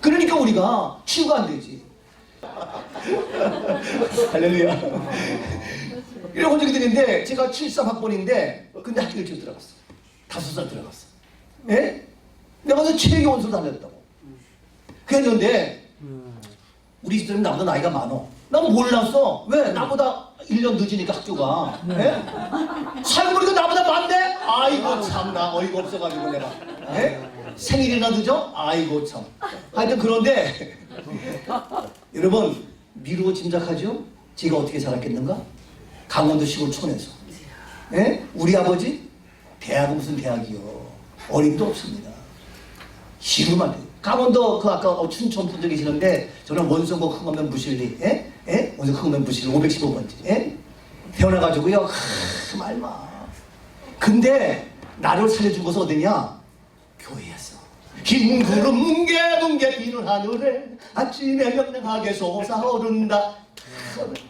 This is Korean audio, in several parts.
그러니까 우리가 치유가 안 되지. 할렐루야. 이런 적이 되는데 제가 73학번인데 근데 학교 일찍 들어갔어. 5살 들어갔어. 예? 내가 가서 최애 원수를 다녔다고. 그랬는데 우리 집들은 나보다 나이가 많어. 난 몰랐어. 왜? 나보다 1년 늦으니까 학교가. 예? 살고 보니까 나보다 많네? 아이고 참나 어이가 없어가지고 내가. 예? 생일이나 늦어? 아이고 참. 하여튼 그런데 여러분 미루고 짐작하죠? 제가 어떻게 자랐겠는가? 강원도 시골 촌에서. 예? 우리 아버지? 대학은 무슨 대학이요. 어림도 없습니다. 시루만 돼요. 강원도 그 아까 춘천 분들 계시는데 저는 원성고 흥하면 무실리. 예? 예? 원성고 흥하면 무실리 515번지. 예? 태어나가지고요. 말마. 근데 나를 살려준 것은 어디냐? 교회였어. 흰 구름 뭉게뭉게 비는 하늘에 아침에 명랑하게 솟아오른다.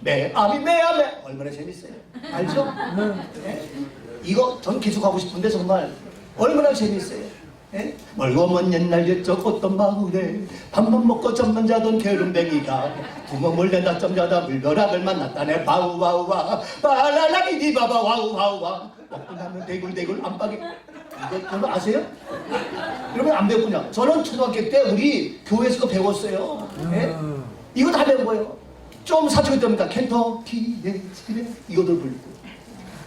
매암이 매암에 얼마나 재밌어요. 알죠? 네? 이거 전 계속 하고 싶은데 정말 얼마나 재밌어요. 네? 멀고 먼 옛날 옛적 어떤 마을에 밥만 먹고 잠만 자던 게으름뱅이가 부모 몰래 낮잠 자다 물벼락을 만났다네. 바우바우바 바라라비디바바 와우와우와 먹고 나면 대굴대굴 안방에. 이거 여러분 아세요? 여러분 안 배웠구나. 저는 초등학교 때 우리 교회에서 배웠어요. 네? 이거 다 배운 거예요. 좀 사춘기 때입니다. 켄터키의 집에 이거들 불고.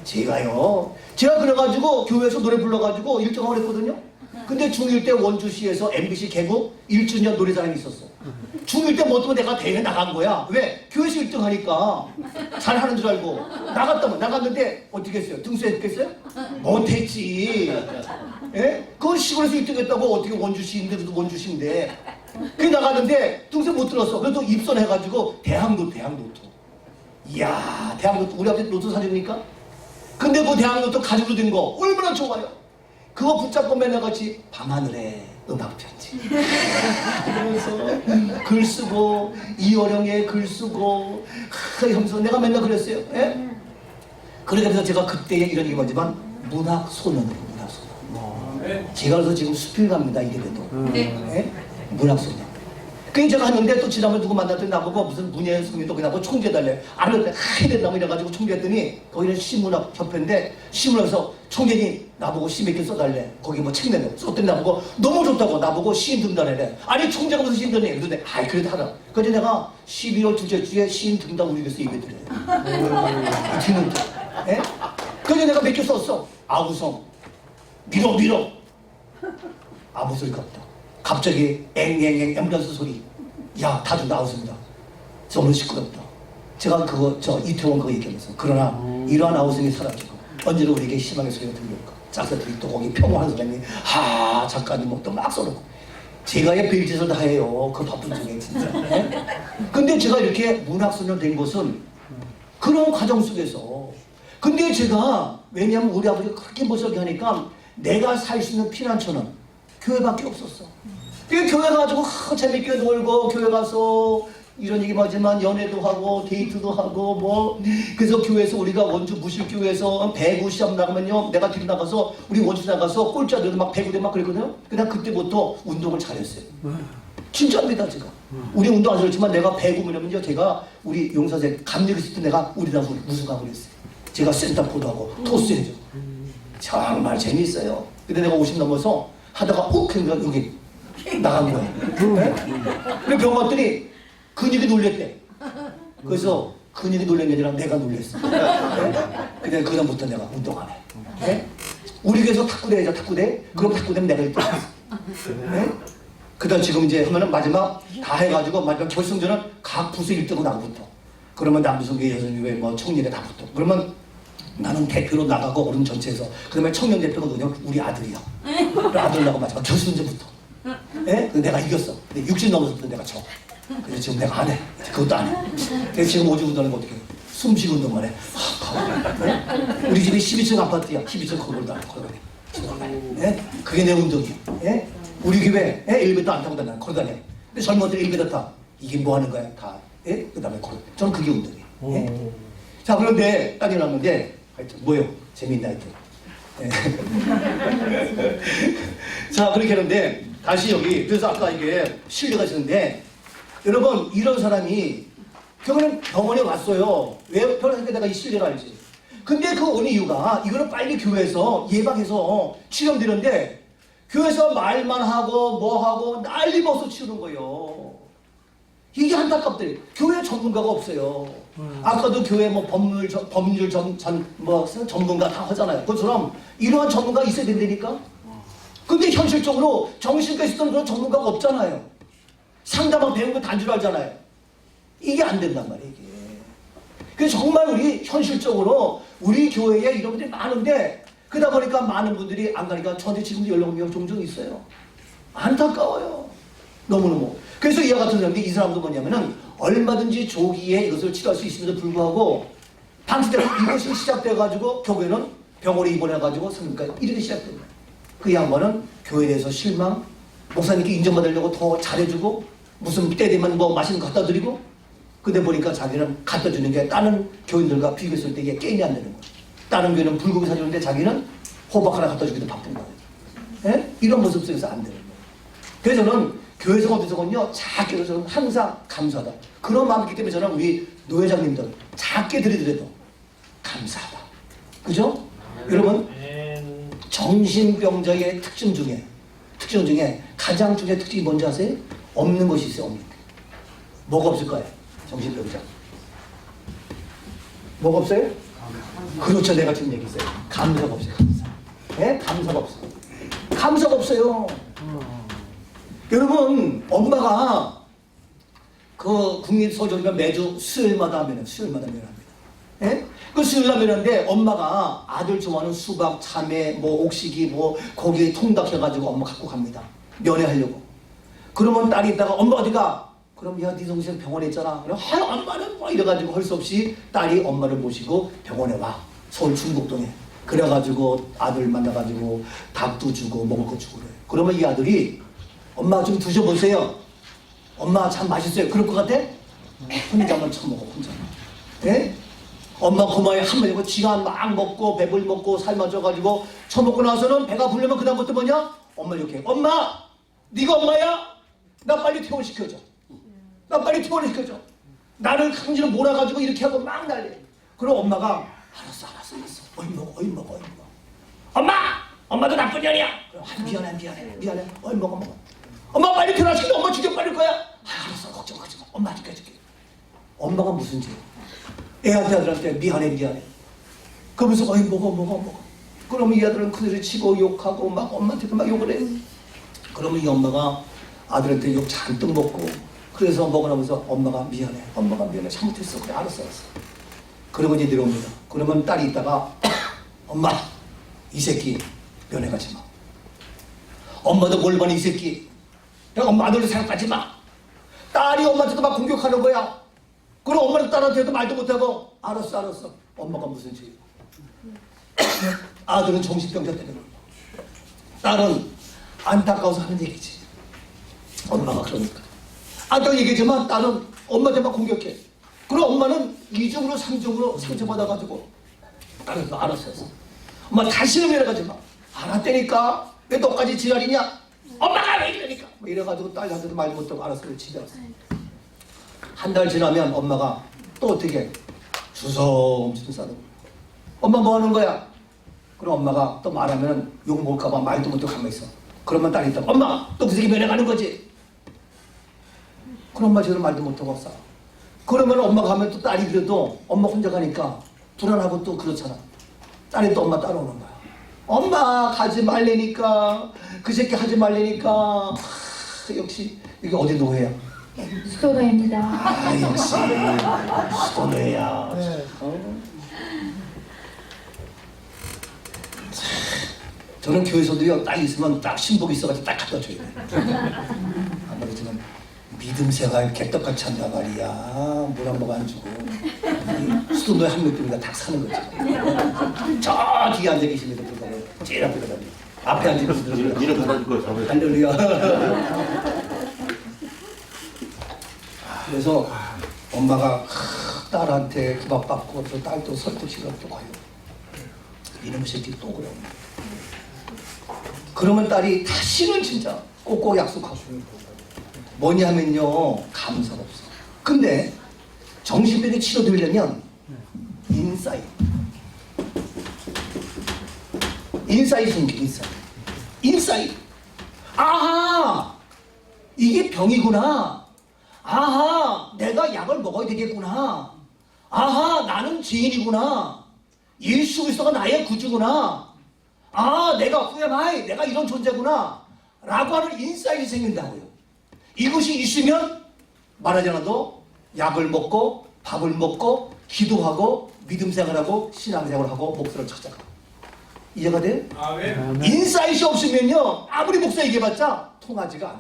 제가 그래가지고 교회에서 노래 불러가지고 1등하고 그랬거든요. 근데 중1 때 원주시에서 MBC 개국 1주년 노래자랑이 있었어. 중1 때 뭐 때문에 내가 대회에 나간 거야. 왜? 교회에서 1등 하니까 잘하는 줄 알고 나갔는데 어떻게 했어요? 등수했겠어요? 못했지. 예? 그건 시골에서 1등 했다고 어떻게 원주시인데 그래도 원주시인데. 그래 나갔는데 등수 못 들었어. 그래도 입선해가지고 대학로토. 이야 대학로토 우리 아버지 로또 사주니까. 근데 그 대학로토 가지고 된 거 얼마나 좋아요. 그거 붙잡고 맨날 같이 밤하늘에 음악편지 그러면서 글 쓰고 이어령에 글 쓰고 하면서 내가 맨날 그랬어요. 예? 그래서 제가 그때 이런 얘기 뭐지만 문학소년이에요. 문학소년. 제가 그래서 지금 수필 갑니다. 이래봬도. 예? 문학소년. 그게 제가 하는데 또 지난번에 누구 만났더니 나보고 무슨 문예성이 그냥 총재 달래. 안 그랬더니 해야 된다고 이래가지고 총재했더니 거기는 시문학 협회인데 시문학에서 총재님 나보고 시 몇 개 써달래. 거기 뭐 책 내고 썼더니 나보고 너무 좋다고 나보고 시인 등단해래. 아니 총재가 무슨 시인 등단해. 그런데 아이 그래도 하라. 그래서 내가 12월 둘째 주에 시인 등단 우리 교회에서 예배드려요. 뒤는 또. 예? 그래서 내가 몇 개 썼어. 아우성 밀어 아무 소리가 없다. 갑자기 앵앵앵 앰뷸런스 소리. 야 다들 나오십니다. 너무 시끄럽다. 제가 그거 이태원 그거 얘기하면서 그러나 이러한 아우성이 사라지고 언제나 우리에게 희망의 소리가 들려올까. 작가들이 또 거기 평화하는 사람이 작가님 목도 막 써놓고 제가 별짓을 다 해요. 그 바쁜 중에 진짜. 네? 근데 제가 이렇게 문학소년 된 것은 그런 과정 속에서. 근데 제가 왜냐하면 우리 아버지가 그렇게 멋있게 하니까 내가 살 수 있는 피난처는 교회밖에 없었어. 그 교회 가지고 재밌게 놀고 교회 가서 이런 얘기 하지만 연애도 하고 데이트도 하고 뭐 그래서 교회에서 우리가 원주 무실교회에서 배구 시합 나가면요 내가 뒤로 나가서 우리 원주 나가서 골자들도 막 배구대 막 그랬거든요. 그냥 그때부터 운동을 잘했어요. 진짜입니다 제가. 우리 운동 안 잘했지만 내가 배구 뭐냐면요 제가 우리 용사제 감리를 쓸 때 내가 우리나라 우승하고 그랬어요. 제가 센터포드하고 토스해줘. 정말 재밌어요. 근데 내가 50 넘어서 하다가 그러니까 여기 나간 거야. 네? 그래 병원 갔더니 근육이 놀랬대. 그래서 근육이 놀란 게 아니라 내가 놀랬어. 네? 그냥 그다음부터 내가 운동 안 해. 네? 우리 교회에서 탁구대 하자 탁구대. 그럼 탁구대는 내가 1등 했어. 네? 그다음 지금 이제 하면은 마지막 다 해가지고 마지막 결승전은 각 부서 1등으로 나부터. 그러면 남성계 여성계 뭐 청년회 다 붙어. 그러면 나는 대표로 나가고 어른 전체에서 그다음에 청년 대표가 누구냐 우리 아들이야. 아들하고 마지막 결승전부터. 예? 내가 이겼어. 근데 60 넘어서부터 내가 져. 그래서 지금 내가 안 해. 그것도 안 해. 그래서 지금 오직 운동하는 거 어떻게 해? 숨쉬기 운동만 해. 네? 우리 집이 12층 아파트야. 12층 건물도 안 해. 예? 그게 내 운동이야. 예? 우리 교회 엘리베이터 안 타고 다녀. 걸어 다녀. 근데 젊은이들 엘리베이터 타. 이게 뭐 하는 거야? 다. 예? 그 다음에 걸어. 저는 그게 운동이에요. 예? 자 그런데 딱이 나는데 하여튼 뭐요? 재밌나 하여튼. 예. 자 그렇게 하는데 다시 여기 그래서 아까 이게 신뢰가 있었는데 여러분 이런 사람이 결국은 병원에 왔어요. 왜 병원에 내가 이 신뢰를 알지? 근데 그 온 이유가 이거는 빨리 교회에서 예방해서 치료되는데 교회에서 말만 하고 뭐 하고 난리 벗어 치우는 거예요. 이게 안타깝대. 교회 전문가가 없어요. 아까도 교회 뭐 법률 뭐 전문가 다 하잖아요. 그처럼 이러한 전문가 있어야 된다니까. 근데 현실적으로 정신과 있었던 그런 전문가가 없잖아요. 상담만 배운 거 단줄 알잖아요. 이게 안 된단 말이에요. 이게. 그래서 정말 우리 현실적으로 우리 교회에 이런 분들이 많은데 그러다 보니까 많은 분들이 안 가니까 저한테 지금도 연락 명 종종 있어요. 안타까워요. 너무너무. 그래서 이와 같은 사람들이 이 사람도 뭐냐면은 얼마든지 조기에 이것을 치료할 수 있음에도 불구하고 방치되고 이것이 시작돼가지고 결국에는 병원에 입원해가지고 성교가 이렇게 시작됩니다. 그 양반은 교회에 대해서 실망, 목사님께 인정받으려고 더 잘해주고 무슨 때 되면 뭐 맛있는 거 갖다 드리고 근데 보니까 자기는 갖다 주는 게 다른 교인들과 비교했을 때 이게 게임이 안 되는 거예요. 다른 교회는 불고기 사주는데 자기는 호박 하나 갖다 주기도 바쁜 거예요. 예? 이런 모습 속에서 안 되는 거예요. 그래서 저는 교회에서 어디서건요 작게 해서 저는 항상 감사하다. 그런 마음이 있기 때문에 저는 우리 노회장님들 작게 드리더라도 감사하다. 그죠? 여러분 정신병자의 특징 중에 가장 중요한 특징이 뭔지 아세요? 없는 것이 있어요. 없는 게. 뭐가 없을까요? 정신병자. 뭐가 없어요? 그렇죠. 내가 지금 얘기했어요. 감사가 없어요. 감사. 네? 감사가 없어요. 감사가 없어요. 여러분 엄마가 그 국립소정관 매주 수요일마다 면합니다. 예? 그 수요일날 면하는데 엄마가 아들 좋아하는 수박, 참외, 뭐 옥시기, 뭐 고기 통닭해가지고 엄마 갖고 갑니다. 면회하려고. 그러면 딸이 있다가 엄마 어디가? 그럼 야 네 동생 병원에 있잖아. 그럼 엄마는 뭐 이래가지고 할 수 없이 딸이 엄마를 모시고 병원에 와. 서울 중곡동에. 그래가지고 아들 만나가지고 닭도 주고 먹을 거 주고 그래. 그러면 이 아들이 엄마 좀 드셔보세요. 엄마 참 맛있어요. 그럴 것 같아? 혼자만 처먹어 혼자. 예? 엄마 고마워요 한마디고 지가 막 먹고 배불 먹고 삶아져가지고 처먹고 나서는 배가 부르면 그 다음부터 뭐냐? 엄마 이렇게 엄마 네가 엄마야? 나 빨리 퇴원시켜줘. 나 빨리 퇴원시켜줘. 나를 강제로 몰아가지고 이렇게 하고 막 난리. 그럼 엄마가 알았어. 어이 먹어. 엄마도 나쁜 년이야. 미안해. 어이 먹어. 엄마 빨리 퇴원시켜. 엄마 죽여버릴 거야. 알았어 걱정하지 마. 엄마 죽여줄게. 엄마가 무슨 죄? 애한테 미안해. 그러면서 어이 먹어. 그러면 이 아들은 그들을 치고 욕하고 막 엄마한테도 막 욕을 해. 그러면 이 엄마가 아들한테 욕 잔뜩 먹고 그래서 먹으면서 엄마가 미안해. 잘못했어. 그래 알았어. 그러고 이제 내려옵니다. 그러면 딸이 있다가 엄마 이 새끼 면회 가지 마. 엄마도 뭘 보니 이 새끼. 야 엄마 아들도 생각하지 마. 딸이 엄마한테도 막 공격하는 거야. 그럼 엄마는 딸한테도 말도 못하고 알았어. 엄마가 무슨 죄야. 아들은 정신병자 때문에 딸은 안타까워서 하는 얘기지. 엄마가 그러니까. 아까 얘기했지만 딸은 엄마한테 막 공격해. 그럼 엄마는 이중으로 삼중으로 상처받아가지고 딸은 알았어. 엄마 다시는 이래가지 마. 알았다니까. 왜 너까지 지랄이냐? 엄마가 왜 이러니까. 뭐 이래가지고 딸한테도 말 못하고 알았어. 집에 왔어. 한 달 지나면 엄마가 또 어떻게 주섬주섬 싸는 거야. 엄마 뭐 하는 거야? 그럼 엄마가 또 말하면 욕 먹을까봐 말도 못하고 가만히 있어. 그러면 딸이 있다. 엄마 또 그 새끼 면회 가는 거지? 그럼 엄마 저런 말도 못하고 싸. 그러면 엄마가 가면 또 딸이 그래도 엄마 혼자 가니까 불안하고 또 그렇잖아. 딸이 또 엄마 따라오는 거야. 엄마 가지 말래니까 그 새끼 하지 말래니까. 역시 이게 어디 노예야? 수도노입니다. 역시 수도노예야. 네. 저는 교회에서도요 딱 있으면 딱 신복 있어가지고 딱 갖다 줘요. 안 그러지만 믿음새가 개떡같이 한단 말이야. 물 한 번 안 주고 수도노예 한 명쯤이가 딱 사는 거지. 저 뒤에 앉아 계십니다. 제일 앞에 가다 앞에 앉아 계시더라고요. 이름 받아줄 거 잡아요. 할렐루야. 그래서 엄마가 딸한테 구박받고 또 딸도 설득시키고 또 가요. 이놈의 새끼 또 그래. 그러면 딸이 다시는 진짜 꼭꼭 약속하고 뭐냐면요, 감사가 없어. 근데 정신병이 치료되려면 인사이트 생겨. 인사이트. 아하, 이게 병이구나. 아하, 내가 약을 먹어야 되겠구나. 아하, 나는 죄인이구나. 예수 그리스도가 나의 구주구나. 아, 내가 후회마이, 내가 이런 존재구나 라고 하는 인사이트가 생긴다고요. 이것이 있으면 말하지 않아도 약을 먹고 밥을 먹고 기도하고 믿음 생활하고 신앙 생활하고 목표를 찾아가. 이해가 돼요? 아멘. 인사이트이 없으면요, 아무리 목사 얘기해봤자 통하지가 않아.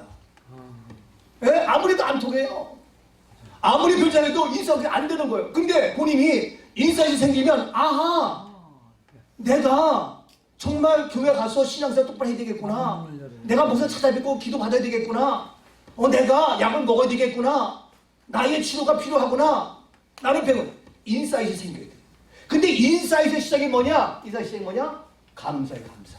예? 아무리도 안 통해요. 아무리 별자해도 인사가 안 되는 거예요. 근데 본인이 인사이트이 생기면 아하, 내가 정말 교회 가서 신앙생활 똑바로 해야 되겠구나. 내가 목사 찾아뵙고 기도 받아야 되겠구나. 내가 약을 먹어야 되겠구나. 나의 치료가 필요하구나. 나는 병은 인사이트이 생겨야 돼. 근데 인사이트의 시작이 뭐냐? 인사이트 시작이 뭐냐? 감사해, 감사.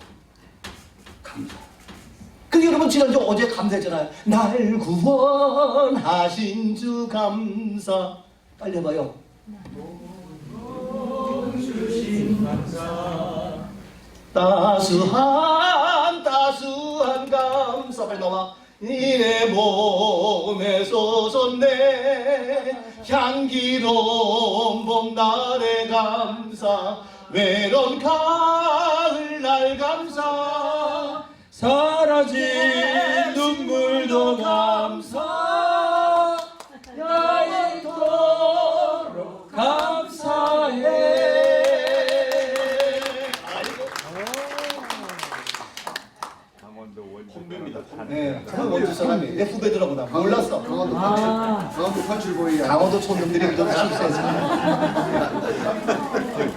근데 여러분 지난주 어제 감사했잖아요. 날 구원하신 주 감사. 빨리 해봐요. 주신 감사. 따스한 감사. 빨리 나와. 이내 몸에서 솟네 향기로운 봄날의 감사. 외로운 가을날 감사. 사라진 눈물도 감사. 영원토록 감사해. 선배입니다. 네, 원주 사람이 내 후배들하고 나 몰랐어. 강원도 팔출보이야. 강원도 촌놈들이 그런 실수해서.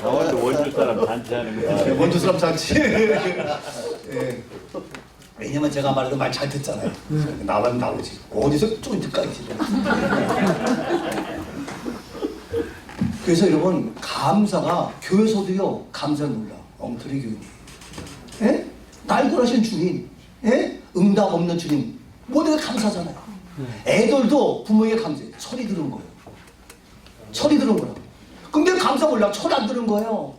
강원도 원주 사람 단체하는 거. 원주 사람 잔치. 예. 왜냐면 제가 말해도 말 잘 듣잖아요. 나만 나오지. 어디서 쫀득까지. 그래서 여러분, 감사가 교회에서도요, 감사 놀라. 엉터리 교인이. 예? 날 구하신 주님. 예? 응답 없는 주님. 모두가 감사잖아요. 애들도 부모에게 감사해. 철이 들은 거예요. 철이 들은 거라고. 근데 감사 몰라. 철 안 들은 거예요.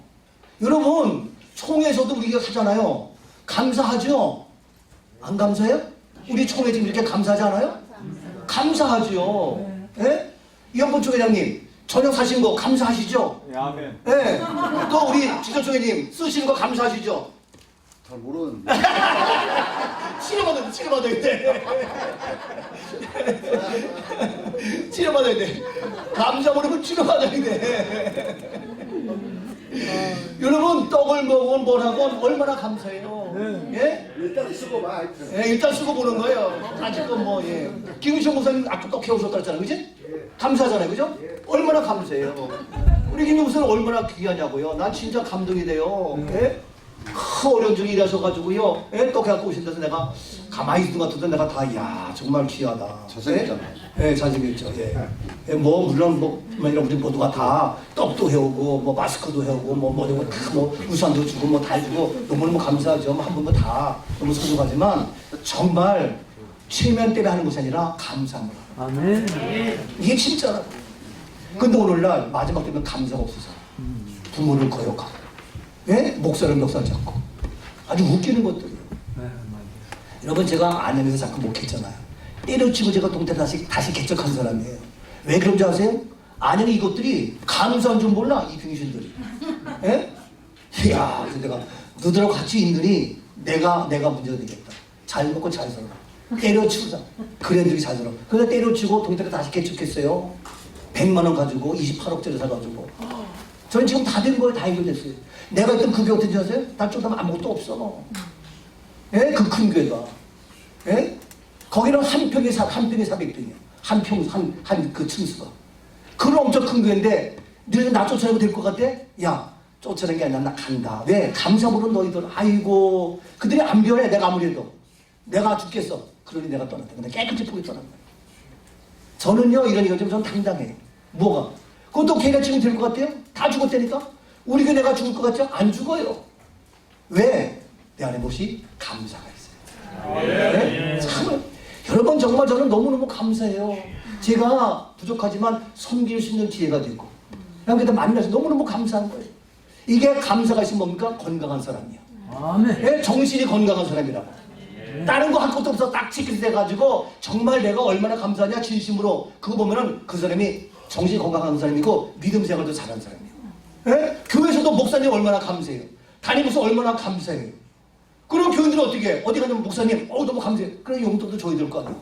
여러분, 총회에서도 우리가 하잖아요. 감사하죠? 안 감사해요? 우리 총회 지금 이렇게 감사하지 않아요? 감사하죠. 예? 이현본 총회장님, 저녁 사신 거 감사하시죠? 아멘. 예. 또 우리 지도총회님 쓰시는 거 감사하시죠? 잘 모르는데. 치료받아야 돼. 치료받아야 돼. 감사 모르면 치료받아야 돼. 여러분, 떡을 먹은 뭘 하건 얼마나 감사해요. 예? 일단 쓰고 봐. 예, 일단 쓰고 보는 거예요. 아직은 뭐, 예. 김우성 목사님 아까 떡 해오셨다 그랬잖아요. 그지? 감사하잖아요. 그죠? 얼마나 감사해요. 우리 김우성은 얼마나 귀하냐고요. 난 진짜 감동이 돼요. 예? 어려운 중에 일하셔가지고요. 예? 떡 해갖고 오신 데서 내가 가만히 있는 것 같은데 내가 다, 야 정말 귀하다. 잘생겼잖아. 예, 잘생겼죠. 예. 예, 뭐, 물론 뭐, 우리 모두가 다 떡도 해오고, 뭐, 마스크도 해오고, 뭐, 우산도 주고, 뭐, 다 해주고, 너무너무 감사하죠. 뭐, 한 분도 다 너무 소중하지만, 정말, 체면 때문에 하는 것이 아니라, 감사합니다. 아멘. 이게 진짜라고. 근데 오늘날, 마지막 되면 감사가 없어서, 부모를 거역하고, 예? 목사를 멱살 잡고, 아주 웃기는 것들이에요. 여러분, 제가 안양에서 자꾸 목했잖아요. 때려치고 제가 동태 다시 개척한 사람이에요. 왜 그런지 아세요? 안양에 이것들이 감사한 줄 몰라, 이 병신들이. 예? 이야, 그래서 내가 너들하고 같이 있느니 내가 문제가 되겠다. 잘 먹고 잘 살아. 때려치우자. 그래, 애들이 잘 살아. 그래서 때려치고 동태가 다시 개척했어요. 100만 원 가지고 28억짜리 사가지고. 저는 지금 다 된 거예요. 다 해결됐어요. 내가 있던 그 교회 어떤지 아세요? 날 쫓아면 아무것도 없어. 예? 그 큰 교회가. 예? 거기는 한 평에 400평이야. 한 그 층수가. 그런 엄청 큰 교회인데, 너희들 나 쫓아내고 될 것 같아? 야, 쫓아내는 게 아니라 나 간다. 왜? 감사부른 너희들. 아이고, 그들이 안 변해. 내가 아무리 해도. 내가 죽겠어. 그러니 내가 떠났다. 근데 깨끗이 포기 떠난 거야. 저는요, 이런 얘기 좀 전 당당해요. 뭐가? 그것도 걔가 지금 될 것 같아요? 다 죽었다니까? 우리 교회 내가 죽을 것 같죠? 안 죽어요. 왜? 내 안에 무엇이 감사가 있어요. 네? 참, 여러분 정말 저는 너무너무 감사해요. 제가 부족하지만 섬길 수 있는 기회가 되고 여러분들 만나서 너무너무 감사한 거예요. 이게 감사가 있으면 뭡니까? 건강한 사람이야. 아멘. 네? 정신이 건강한 사람이라고. 다른 거 할 것도 없어 딱 지키게 돼가지고 정말 내가 얼마나 감사하냐 진심으로 그거 보면은 그 사람이 정신이 건강한 사람이고 믿음 생활도 잘하는 사람이에요. 예? 교회에서도 목사님 얼마나 감사해요. 다니면서 얼마나 감사해요. 그럼 교인들은 어떻게 해? 어디 가면 목사님 너무 감사해요. 그럼 용돈도 줘야 될 거 아니에요.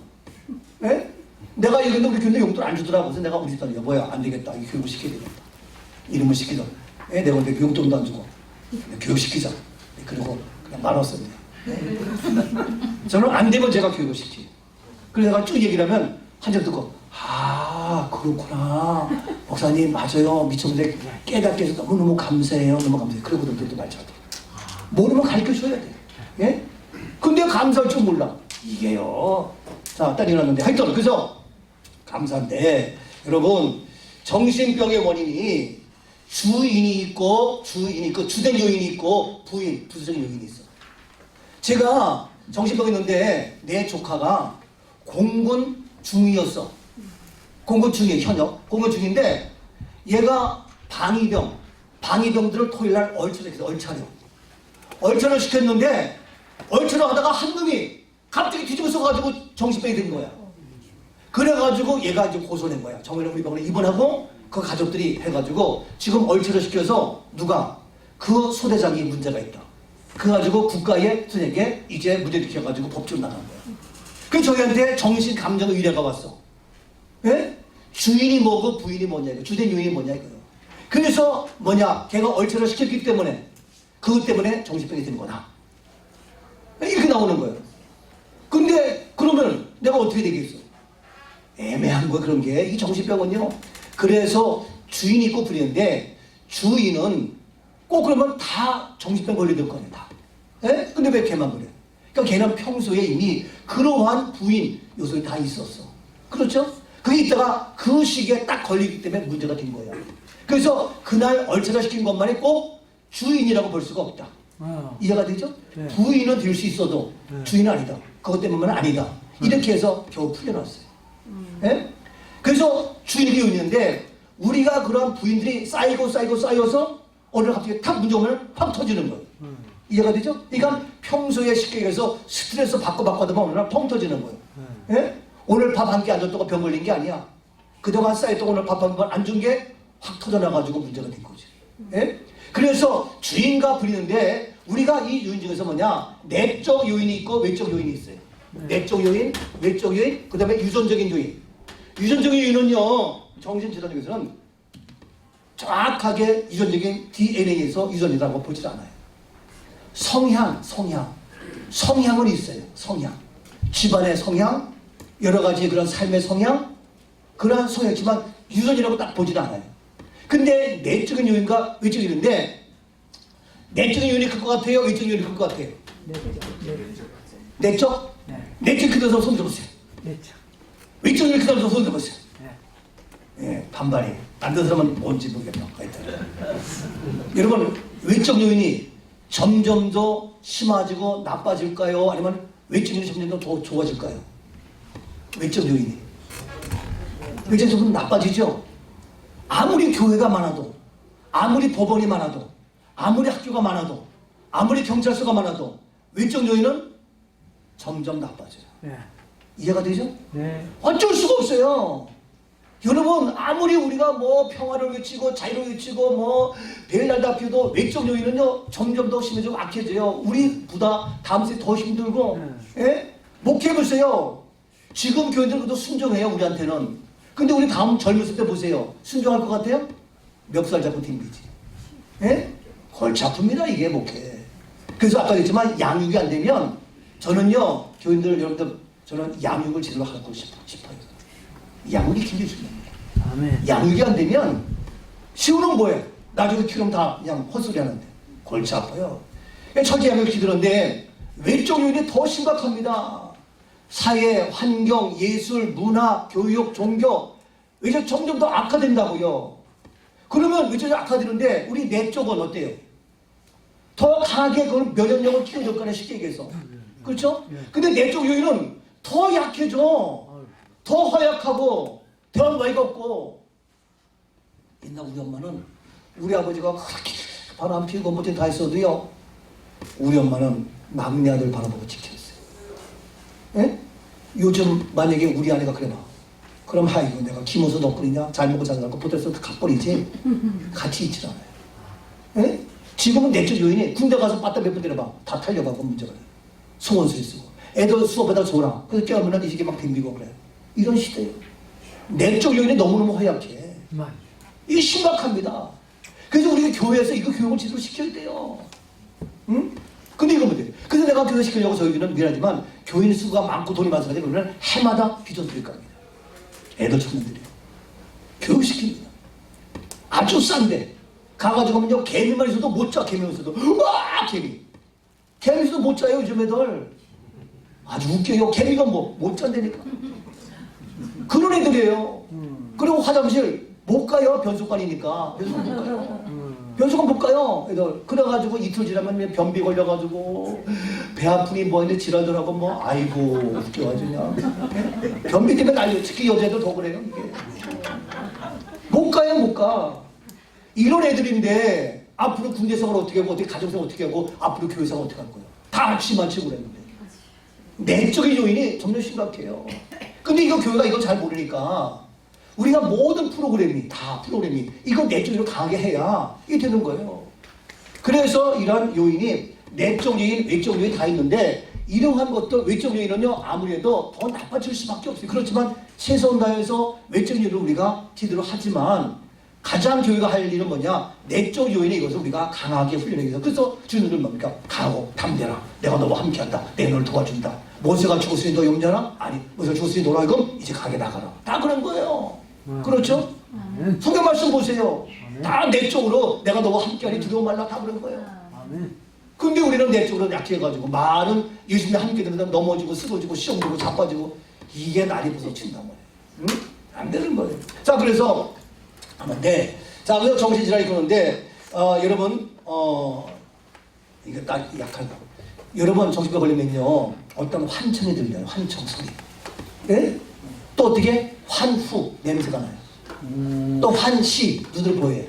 예? 내가 얘기했는데 우리 교인들 용돈 안 주더라고. 그래서 내가 우리 집사람 여보야 안 되겠다. 이 교육을 시켜야 되겠다. 이름을 시키자. 예? 내가 근데 용돈도 안 주고 교육시키자. 그리고 그냥 말았습니다. 저는 안 되면 제가 교육을 시켜요. 그래서 내가 쭉 얘기를 하면 한 점 듣고 아 그렇구나 목사님 맞아요 미쳤는데 깨닫게 해서 너무너무 감사해요 너무 감사해요 그러고도 또 말처럼 모르면 가르쳐줘야 돼. 예? 근데 감사할 줄 몰라 이게요. 자 딱 일어났는데 하여튼 그래서 감사인데 여러분 정신병의 원인이 주인이 있고 주된 요인이 있고 부수적인 요인이 있어. 제가 정신병이 있는데 내 조카가 공군 중이었어. 공군 중이 현역 공군 중인데 얘가 방위병들을 토요일날 얼차려 시켰는데 얼차려 하다가 한 놈이 갑자기 뒤집어서 가지고 정신병이 된 거야. 그래가지고 얘가 이제 고소낸 거야. 정의를 우리 병원에 입원하고 그 가족들이 해가지고 지금 얼차려 시켜서 누가 그 소대장이 문제가 있다. 그래가지고 국가의 선생님께 이제 문제 일으켜가지고 법적으로 나간 거야. 그래서 저희한테 정신 감정 의뢰가 왔어. 예? 주인이 뭐고 부인이 뭐냐 이거 주된 요인이 뭐냐 이거요. 그래서 걔가 얼차려 시켰기 때문에 그것 때문에 정신병이 된 거다. 이렇게 나오는 거예요. 근데 그러면 내가 어떻게 되겠어? 애매한 거 그런 게 이 정신병은요. 그래서 주인이 있고 부인인데 주인은 꼭 그러면 다 정신병 걸리될 거 아니야 다. 예? 근데 왜 걔만 그래? 그러니까 걔는 평소에 이미 그러한 부인 요소가 다 있었어. 그렇죠? 그게 있다가 그 시기에 딱 걸리기 때문에 문제가 된 거야. 그래서 그날 얼차려 시킨 것만이 꼭 주인이라고 볼 수가 없다. 이해가 되죠? 네. 부인은 될 수 있어도 주인은 아니다. 그것 때문에는 아니다. 이렇게 해서 겨우 풀려났어요. 예? 그래서 주인이 있는데 우리가 그런 부인들이 쌓여서 어느 날 갑자기 탁 문제 오면 팍 터지는 거예요. 이해가 되죠? 그러니까 평소에 쉽게 얘기해서 스트레스 받고 하다 보면 어느 날 펑 터지는 거예요. 예? 오늘 밥 한 끼 안 줬다고 병 걸린 게 아니야. 그동안 쌓였던 오늘 밥 한 번 안 준 게 확 터져나가지고 문제가 된 거지. 예? 그래서 주인과 부리는데 우리가 이 요인 중에서 내적 요인이 있고 외적 요인이 있어요. 내적 요인, 외적 요인, 그 다음에 유전적인 요인. 유전적인 요인은요, 정신질환 중에서는 정확하게 유전적인 DNA에서 유전이라고 보지 않아요. 성향은 있어요. 성향. 집안의 성향, 여러 가지 그런 삶의 성향, 그러한 성향이지만 유전이라고 딱 보지는 않아요. 근데 내적인 요인과 외적인 요인인데 내적인 요인이 클 것 같아요? 외적인 요인이 클 것 같아요? 내적? 내적 큰 데서 손 들어보세요. 외적인 요인이 큰 데서 손 들어보세요. 예, 반반이. 안 되는 사람은 뭔지 모르겠다. 여러분, 외적 요인이 점점 더 심해지고 나빠질까요? 아니면 외적 요인이 점점 더 좋아질까요? 외적 요인이. 외적 요인은 나빠지죠? 아무리 교회가 많아도, 아무리 법원이 많아도, 아무리 학교가 많아도, 아무리 경찰서가 많아도 외적 요인은 점점 나빠져요. 이해가 되죠? 어쩔 수가 없어요. 여러분 아무리 우리가 평화를 외치고 자유를 외치고 배일날다 피워도 외적 요인은요 점점 더 심해지고 악해져요. 우리보다 다음 세대 더 힘들고 예? 목회해보세요. 지금 교인들도 순종해요 우리한테는. 근데 우리 다음 젊었을 때 보세요. 순종할 것 같아요? 멱살 잡고 튕기지. 예? 골치 아픕니다 이게 목회. 그래서 아까 했지만 양육이 안 되면 저는요 교인들 여러분들 저는 양육을 제대로 하고 싶어요. 양육이 굉장히 중요합니다. 아멘. 양육이 안 되면 시우는 뭐해? 나중에 키우면 다 그냥 헛소리 하는데 골치 아파요. 철저히 양육을 기르는데 외적 요인이 더 심각합니다. 사회, 환경, 예술, 문화, 교육, 종교 외적 점점 더 악화된다고요. 그러면 외적이 악화되는데 우리 내적은 어때요? 더 강하게 그걸 면역력을 키워줄 거네, 쉽게 얘기해서. 그렇죠? 근데 내적 요인은 더 약해져. 더 허약하고 더 외롭고. 옛날 우리 엄마는 우리 아버지가 그렇게 바람 피우고 뭐지 다 했어도요, 우리 엄마는 막내 아들 바라보고 지켰어요. 예? 요즘 만약에 우리 아내가 그래봐. 그럼 아이고 내가 김호수 덕분이냐 잘 먹고 잘 살고 보태서 갚버리지 같이 있질 않아요. 예? 지금은 내적 요인이 군대 가서 빠따 몇 번 때려봐 다 탈려가고 문제가 돼요. 소원술 쓰고 애들 수업에다 줘라. 그래서 깨우면 이 시기 막 댕기고 그래. 이런 시대예요. 내적 요인이 너무너무 허약해. 이게 심각합니다. 그래서 우리가 교회에서 이거 교육을 제대로 시켜야 돼요. 응? 근데 이거 문제. 그래서 내가 교회 시키려고 저희들은 미안하지만 교인 수가 많고 돈이 많아서 그러면 해마다 비전 드릴 겁니다. 애들 청년들이요. 교육시킵니다. 아주 싼데 가가지고면요 개미만 있어도 못 자. 개미만 있어도 와 개미. 개미 있어도 못 자요 요즘 애들. 아주 웃겨요. 개미가 뭐 못 잔다니까. 그런 애들이에요. 그리고 화장실 못 가요. 변속관이니까. 변속관 못 가요. 변속관 못 가요. 애들. 그래가지고 이틀 지나면 변비 걸려가지고 배 아프니 뭐 있는 질환들하고 뭐 아이고 웃겨가지고 그냥 변비 때문에 난리. 특히 여자애들 더 그래요. 이게. 못 가요. 못 가. 이런 애들인데 앞으로 군대 생활 어떻게 하고 어떻게 가정 생활 어떻게 하고 앞으로 교회 생활 어떻게 할 거예요. 다 악취만 치고 그랬는데 내적인 요인이 점점 심각해요. 근데 이거 교회가 이걸 잘 모르니까 우리가 모든 프로그램이 이거 내적으로 강하게 해야 이게 되는 거예요. 그래서 이런 요인이 내적 요인, 외적 요인 다 있는데 이러한 것들 외적 요인은요 아무래도 더 나빠질 수밖에 없어요. 그렇지만 최선을 다해서 외적 요인을 우리가 제대로 하지만 가장 교회가 할 일은 뭐냐? 내적 요인에 이것을 우리가 강하게 훈련하기 위해서. 그래서 주님들은 뭡니까? 강하고 담대라. 내가 너와 함께한다. 내가 너를 도와준다. 모세가 죽었으니 너 용자나? 아니 모세가 죽었으니 너라 이건 이제 가게 나가라. 다 그런 거예요. 그렇죠? 성경 말씀 보세요. 다 내적으로 내가 너와 함께하니 두려워 말라 다 그런 거예요. 근데 우리는 내적으로 약해가지고 말은 예수님이 함께 되면 넘어지고 쓰러지고 시험 보고 자빠지고 이게 날이 부서친단 말이에요. 응? 안 되는 거예요. 자 그래서 하는데 자 그래서 정신질환이 그러는데 여러분 이게 딱 약한 거. 여러분 정신과 걸리면요 어떤 환청이 들려요. 환청 소리. 예? 또 어떻게 환후 냄새가 나요. 또 환시 눈을 보여요.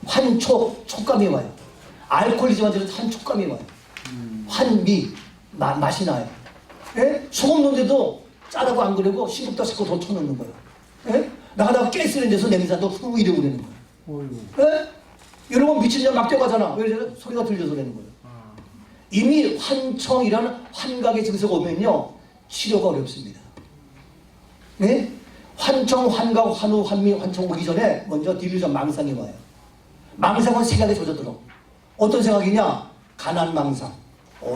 환촉 촉감이 와요. 알코올이지만 환촉감이 와요. 환미 맛이 나요. 예? 소금 넣는데도 짜다고 안 그러고 싱겁다 싶고 더 쳐넣는 거예요. 예? 나가다가 가스 있는 데서 냄새나도 후 이러고 그러는 거예요. 예? 여러분 미친 년 막 뛰어가잖아. 왜 이래? 소리가 들려서 그러는 거예요. 이미 환청이라는 환각의 증세가 오면요 치료가 어렵습니다. 네? 환청, 환각, 환우, 환미, 환청 오기 전에 먼저 딜루전 망상이 와요. 망상은 생각에 젖어들어. 어떤 생각이냐? 가난망상.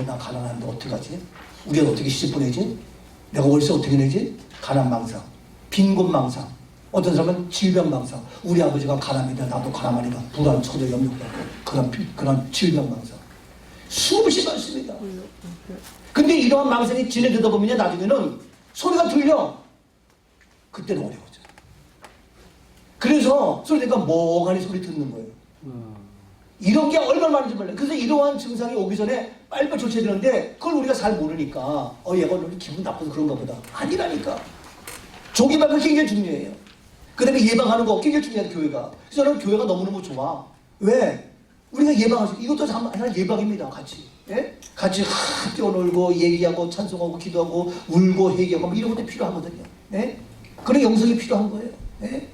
나 가난한데 어떡하지? 우리 애는 어떻게 시집 보내지? 내가 월세 어떻게 내지? 가난망상. 빈곤망상. 어떤 사람은 질병망상. 우리 아버지가 가난이다. 나도 가난하니까 불안, 처져, 염려하고 그런 질병망상. 수없이 많습니다. 근데 이러한 망상이 진행되다 보면 나중에는 소리가 들려. 그때는 어려워져. 그래서 소리 들으니까 멍하니 소리 듣는 거예요. 이런 게 얼마나 많은지 몰라요. 그래서 이러한 증상이 오기 전에 빨리빨리 조치해야 되는데 그걸 우리가 잘 모르니까 얘가 오늘 기분 나빠서 그런가 보다. 아니라니까. 조기 발견이 굉장히 중요해요. 그 다음에 예방하는 거 굉장히 중요해요. 교회가. 그래서 저는 교회가 너무너무 좋아. 왜? 우리가 예방할 수 이것도 하나 예방입니다. 같이. 예? 같이 뛰어놀고 얘기하고 찬송하고 기도하고 울고 회개하고 뭐 이런 것도 필요하거든요. 예? 그런 영성이 필요한 거예요. 예?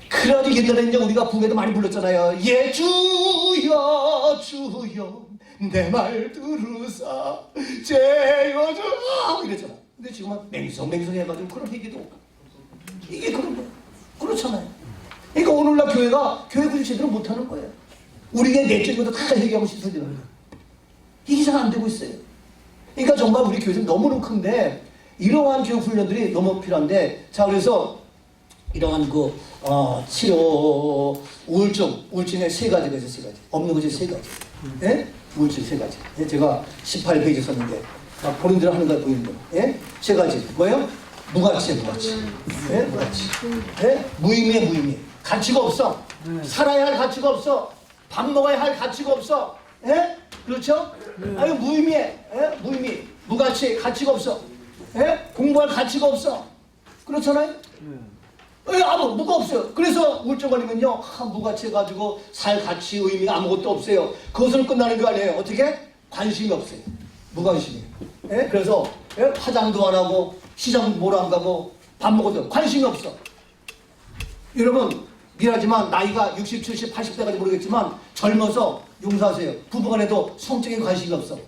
그래가지고 옛날에는 우리가 부흥회도 많이 불렀잖아요. 예 주여 주여 내 말 들으사 제여줘 이랬잖아. 근데 지금은 맹성맹성 해가지고 그런 얘기도 없고 이게 그런 거예요. 그렇잖아요. 그러니까 오늘날 교회가 교회 구직 제대로 못하는 거예요. 우리의 내적으로 다 얘기하고 싶어지는 거예요. 이게 잘 안 되고 있어요. 그러니까 정말 우리 교회는 너무너무 큰데 이러한 교육 훈련들이 너무 필요한데 자 그래서 이러한 치료 우울증의 세 가지가 있어요. 세 가지 없는 것이 세 가지. 예? 우울증 세 가지. 예? 제가 18페이지 썼는데 본인들 하는 걸 보이는 거. 예? 세 가지 뭐예요? 무가치. 예? 무가치. 예? 무의미해. 가치가 없어. 살아야 할 가치가 없어. 밥 먹어야 할 가치가 없어. 예? 그렇죠? 아유 무의미해. 예? 무의미. 무가치. 가치가 없어. 예? 공부할 가치가 없어. 그렇잖아요? 예, 아무 무가 없어요. 그래서 우울증 걸리면요, 무가치해가지고 살 가치, 의미가 아무것도 없어요. 그것으로 끝나는 게 아니에요. 어떻게? 관심이 없어요. 무관심이. 예? 그래서 예? 화장도 안 하고 시장 보러 안 가고 밥 먹어도 관심이 없어. 여러분 미안하지만 나이가 60, 70, 80대까지 모르겠지만 젊어서 용서하세요. 부부간에도 성적인 관심이 없어.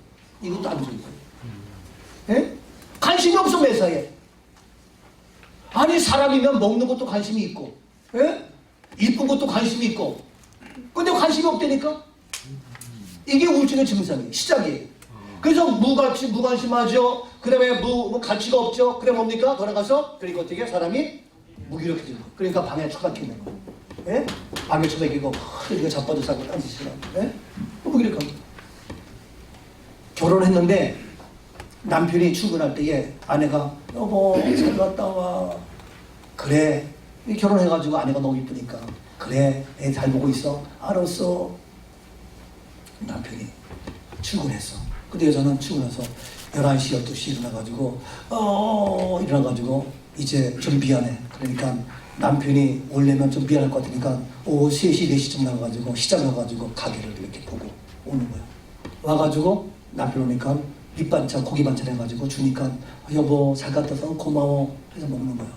이것도 안 좋은 거예요. 예? 관심이 없어 매사에. 아니 사람이면 먹는 것도 관심이 있고, 예? 이쁜 것도 관심이 있고, 근데 관심이 없다니까? 이게 우울증의 증상이에요. 시작이에요. 그래서 무가치, 무관심하죠. 그 다음에 가치가 없죠. 그래 뭡니까? 돌아가서 그러니까 어떻게 사람이 무기력해지고, 그러니까 방에 처박히는 거. 예? 방에 처박히고 이거 자빠져 사고 딴짓이라고. 예? 무기력합니다. 결혼했는데 남편이 출근할 때에 아내가 여보 잘 갔다 와. 그래. 결혼해가지고 아내가 너무 이쁘니까 그래 애 잘 보고 있어. 알았어. 남편이 출근했어. 근데 여자는 출근해서 11시 12시 일어나가지고 일어나가지고 이제 좀 미안해. 그러니까 남편이 오려면 좀 미안할 것 같으니까 오후 3시 4시쯤 나가가지고 시장 가가지고 가게를 이렇게 보고 오는 거야. 와가지고 남편 오니까 밑반찬 고기 반찬 해가지고 주니까 여보 잘 갔다 와서 고마워 해서 먹는 거야.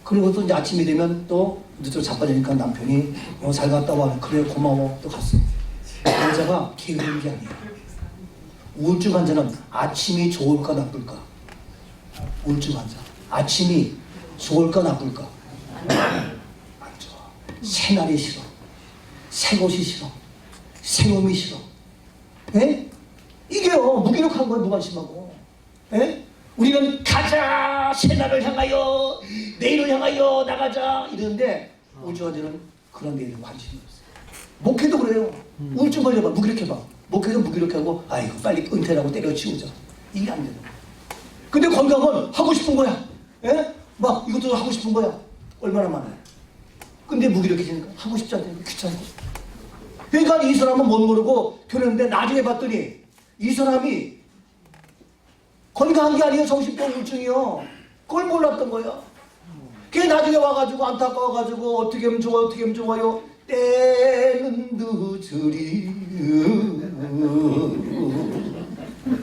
그리고 또 이제 아침이 되면 또 늦어 자빠지니까 남편이 잘 갔다 와 그래 고마워 또 갔어. 여자가 게으른 게 아니야. 우울증 환자는 아침이 좋을까 나쁠까? 우울증 환자 아침이 좋을까 나쁠까? 안 좋아. 새날이 싫어. 새것이 싫어. 새놈이 싫어. 예? 이게요 무기력한 거예요. 무관심하고. 예? 우리는 가자 새날을 향하여 내일을 향하여 나가자 이러는데 우울증 환자는 그런 데에 관심이 없어요. 목회도 그래요. 우울증 걸려봐 무기력해봐. 목회도 무기력하고 아이고 빨리 은퇴라고 때려치우자. 이게 안 되는 거야. 근데 건강은 하고 싶은 거야. 예? 막 이것도 하고 싶은 거야. 얼마나 많아요. 근데 무기력해지니까 하고 싶지 않다니까 귀찮고. 그러니까 이 사람은 못 모르고 결혼했는데 나중에 봤더니 이 사람이 건강한 게 아니에요. 정신병 우울증이요. 그걸 몰랐던 거야. 그게 나중에 와가지고 안타까워가지고 어떻게 하면 좋아요. 어떻게 하면 좋아요. 때는 늦으리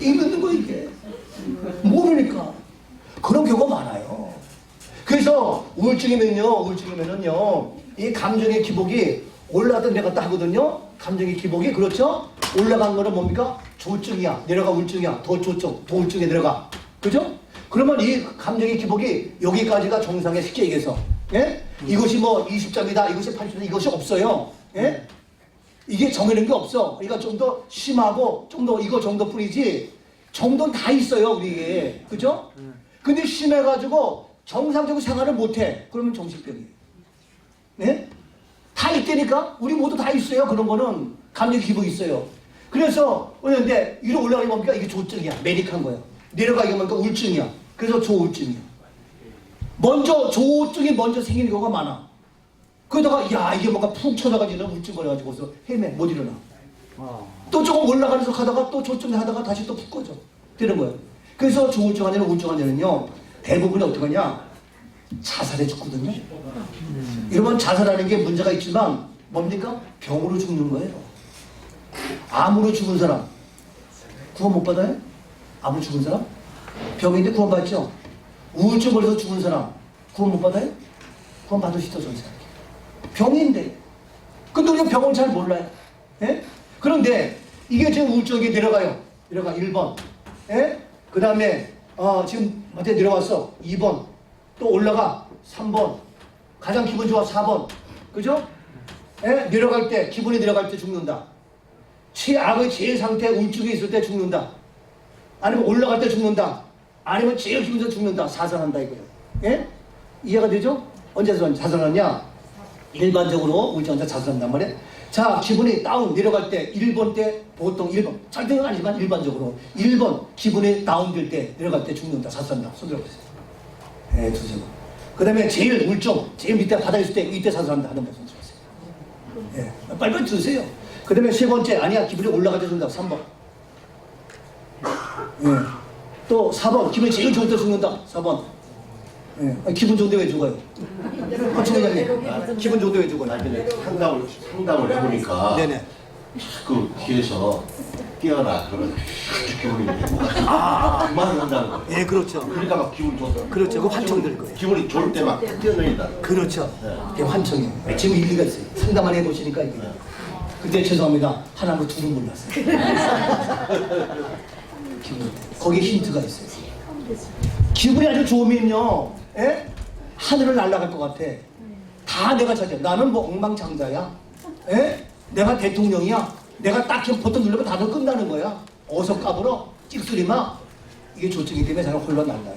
이러는 거 이게 모르니까 그런 경우가 많아요. 그래서 우울증이면은요 이 감정의 기복이 올라갔다 내려갔다 하거든요. 감정의 기복이 그렇죠. 올라간 거는 뭡니까? 조증이야. 내려가 우울증이야. 더 조증, 더 우울증에 내려가. 그죠? 그러면 이 감정의 기복이 여기까지가 정상에 쉽게 얘기해서 예? 이것이 뭐 20점이다, 이것이 80점, 이것이 없어요. 예? 이게 정해놓은 게 없어. 그러니까 좀 더 심하고 좀 더 이거 정도뿐이지 정도는 다 있어요 우리에게. 그죠? 근데 심해가지고 정상적으로 생활을 못해. 그러면 정신병이에요. 네? 다 있다니까? 우리 모두 다 있어요. 그런 거는 감정 기복이 있어요. 그래서 그런데 위로 올라가기 뭡니까? 이게 조증이야. 매닉한 거야. 내려가기 뭡니까? 우울증이야. 그래서 조우울증이야. 먼저 조증이 먼저 생기는 경우가 많아. 그러다가 야 이게 뭔가 푹 쳐져가지고 우울증 걸려가지고서 헤매 못 일어나. 또 조금 올라가는 척 하다가 또 조증 하다가 다시 또 푹 꺼져. 되는 거예요. 그래서 조우울증 환자는 우울증 환자는요 대부분이 어떻게 하냐 자살해 죽거든요. 여러분 자살하는 게 문제가 있지만 뭡니까? 병으로 죽는 거예요. 암으로 죽은 사람 구원 못 받아요? 암으로 죽은 사람? 병인데 구원 받죠? 우울증 걸려서 죽은 사람 구원 못 받아요? 구원 받으시죠 전세. 병인데 근데 우리가 병을 잘 몰라요. 예? 그런데 이게 지금 우울증이 내려가요. 내려가 1번. 예? 그 다음에 지금 밑에 내려왔어 2번. 또 올라가 3번. 가장 기분 좋아 4번. 그죠? 예? 내려갈 때 기분이 내려갈 때 죽는다. 최악의 제일 상태 우울증이 있을 때 죽는다. 아니면 올라갈 때 죽는다. 아니면 제일 기분 좋아 죽는다. 자살한다 이거예요. 예? 이해가 되죠? 언제 자살하냐? 일반적으로 우울증 환자 자살한단 말이에요. 자, 기분이 다운 내려갈 때 1번 때 보통 1번 절대는 아니지만 일반적으로 1번 기분이 다운될 때 내려갈 때 죽는다. 자살한다. 손 들어보세요. 예, 두세요. 그 다음에 제일 우울증 제일 밑에 바닥에 있을 때 이때 자살한다 하는 분 손 들어보세요. 예, 빨리빨리 들으세요. 그 다음에 세 번째, 아니야, 기분이 올라갈 때 죽는다. 3번. 예. 또 4번, 기분이 제일 좋을 때 죽는다. 4번. 예. 아니, 기분 좋은데 왜 죽어요? 허춘 회장님, 기분 좋은데 왜 죽어요? 아 근데 상담을 해보니까 네네. 그 뒤에서 뛰어나 그러면 기분이 그만 한다는 거예요. 예, 그렇죠. 그러니까 막 기분 좋다. 그렇죠. 그 환청 들 거예요. 기분이 좋을 때 막 뛰어내린다. 그렇죠. 이게 환청이에요. 지금 일리가 있어요. 상담만 해보시니까 이게. 근데 죄송합니다. 하나도 둘은 몰랐어요. 기분. 거기에 힌트가 있어요. 기분이 아주 좋으면요, 예? 하늘을 날아갈 것 같아. 다 내가 차지해. 나는 뭐 엉망장자야. 예? 내가 대통령이야. 내가 딱 버튼 누르면 다들 끝나는 거야. 어서 까불어. 찍소리 마. 이게 조증이 때문에 저는 홀로 날라요.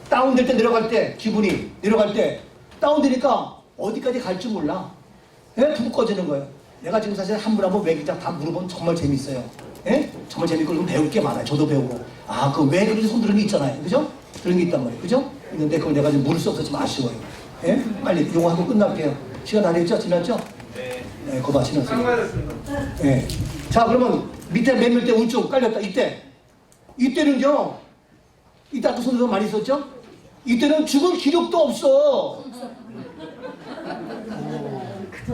다운될 때 내려갈 때 기분이 내려갈 때 다운되니까 어디까지 갈지 몰라. 예? 푹 꺼지는 거예요. 내가 지금 사실 한 분 한 분 왜 그냥 다 물어보면 정말 재밌어요. 예? 정말 재밌고 그럼 배울 게 많아요. 저도 배우고. 아, 그 왜 그런지 손 드는 게 있잖아요. 그죠? 그런 게 있단 말이에요. 그죠? 있는데 그걸 내가 지금 물을 수 없어서 좀 아쉬워요. 예? 빨리 용어하고 끝날게요. 시간 다 됐죠? 지났죠? 네, 거봐 지났어요. 예. 자, 그러면 밑에 맨 밑에 우측 깔렸다. 이때는요. 이때 아까 손으로 많이 썼죠? 이때는 죽을 기력도 없어.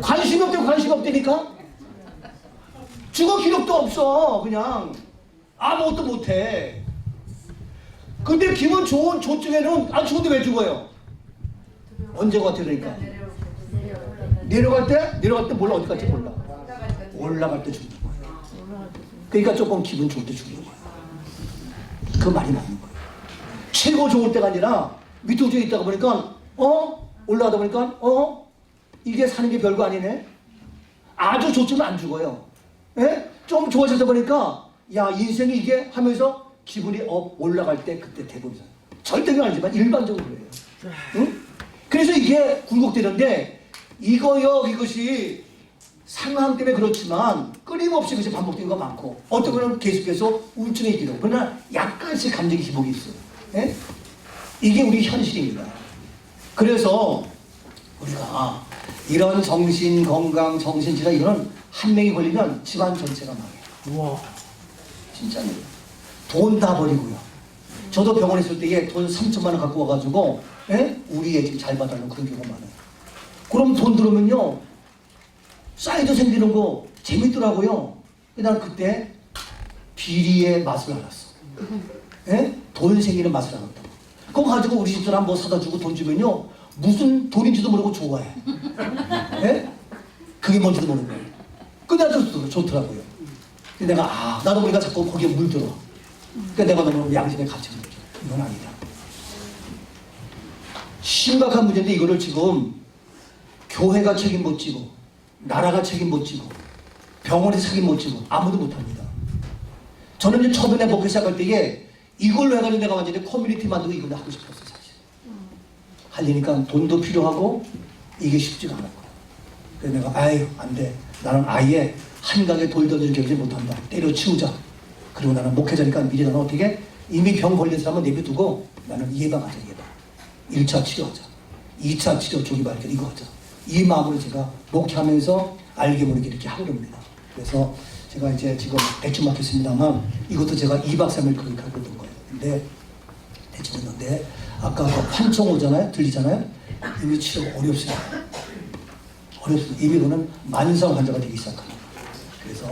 관심이 없대, 관심이 없다니까? 죽을 기력도 없어. 그냥 아무것도 못해. 근데 기분 좋은 조증에는 안 죽은데 왜 죽어요? 언제 같아 그러니까? 내려갈 때 몰라. 어디 갈지 몰라. 올라갈 때 죽는 거야. 그러니까 조금 기분 좋을 때 죽는 거야. 그 말이 맞는 거야. 최고 좋을 때가 아니라 밑에 쪽에 있다가 보니까 올라가다 보니까 이게 사는 게 별거 아니네. 아주 좋지만 안 죽어요. 예? 좀 좋아지다 보니까 야 인생이 이게 하면서 기분이 올라갈 때 그때 대부분 절대는 아니지만 일반적으로 그래요. 응? 그래서 이게 굴곡되는데 이것이 상황 때문에 그렇지만 끊임없이 그것이 반복되는 거 많고 어떤 거는 계속해서 우울증이 기록. 그러나 약간씩 감정의 기복이 있어요. 예? 이게 우리 현실입니다. 그래서 우리가 이런 정신 건강, 정신질환 이거는 한 명이 걸리면 집안 전체가 망해요. 우와. 진짜요. 돈 다 버리고요. 저도 병원에 있을 때에 돈 3천만 원 갖고 와가지고 우리 애 지금 잘 봐달라고 그런 경우가 많아요. 그럼 돈 들으면요 사이드 생기는 거 재밌더라고요. 난 그때 비리의 맛을 알았어. 돈 생기는 맛을 알았다. 그거 가지고 우리 집사람 뭐 사다 주고 돈 주면요 무슨 돈인지도 모르고 좋아해. 그게 뭔지도 모르는 거예요. 근데 아주 좋더라고요. 근데 내가 나도 모르니까 자꾸 거기에 물들어. 그러니까 내가 너무 양심의 가치를 느껴. 이건 아니다. 심각한 문제인데 이거를 지금 교회가 책임 못 지고 나라가 책임 못 지고 병원에서 책임 못 지고 아무도 못합니다. 저는 이제 처음에 먹기 시작할 때에 이걸로 해가지고 내가 완전히 커뮤니티 만들고 이걸로 하고 싶었어요. 사실 하려니까 돈도 필요하고 이게 쉽지가 않았고 그래서 내가 안 돼. 나는 아예 한강에 돌 던지는 경지 못한다. 때려치우자. 그리고 나는 목회자니까 미리 나는 어떻게 이미 병 걸린 사람은 내비두고 나는 예방하자. 1차 치료하자. 2차 치료 조기 발견 이거 하자. 이 마음으로 제가 목회하면서 알게 모르게 이렇게 하고 있습니다. 그래서 제가 이제 지금 대충 맡겼습니다만 이것도 제가 2박 3일 그렇게 하고 있던 거예요. 근데 대충 했는데 아까 환청 오잖아요. 들리잖아요. 이미 치료가 어렵습니다. 이미 그는 만성 환자가 되기 시작합니다. 그래서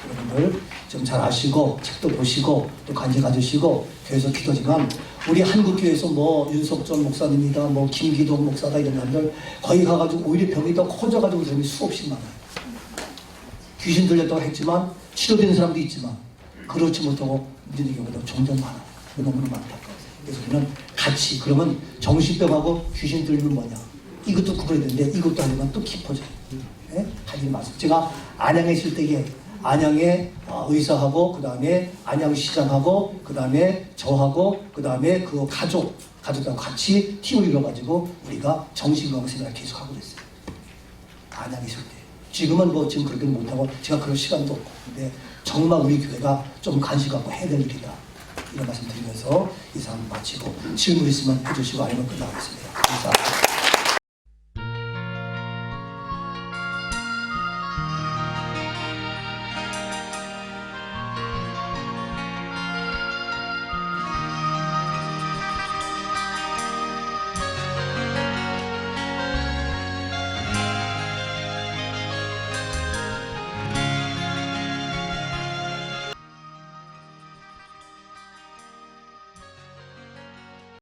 여러분들 좀 잘 아시고 책도 보시고 또 관심 가지시고 교회에서 기도지만 우리 한국교회에서 뭐 윤석전 목사님이다 뭐 김기동 목사다 이런 사람들 거기 가가지고 오히려 병이 더 커져가지고 사람이 수없이 많아요. 귀신 들렸다고 했지만 치료되는 사람도 있지만 그렇지 못하고 문제된 경우도 종종 많아요. 너무나 많다. 그래서 우리는 같이 그러면 정신병하고 귀신 들리면 뭐냐 이것도 구분해야 되는데 이것도 하려면 또 깊어져요. 하지 마세요. 제가 안양에 있을 때에 안양에 의사하고 그 다음에 안양시장하고 그 다음에 저하고 그 다음에 그 가족하고 같이 팀을 이뤄가지고 우리가 정신건강 생활을 계속하고 그랬어요. 안양에 있을 때. 지금은 뭐 지금 그렇게 못하고 제가 그럴 시간도 없고 근데 정말 우리 교회가 좀 관심 갖고 해야 될 일이다. 이런 말씀 드리면서 이 사람 마치고 질문 있으면 해주시고 아니면 끝나겠습니다.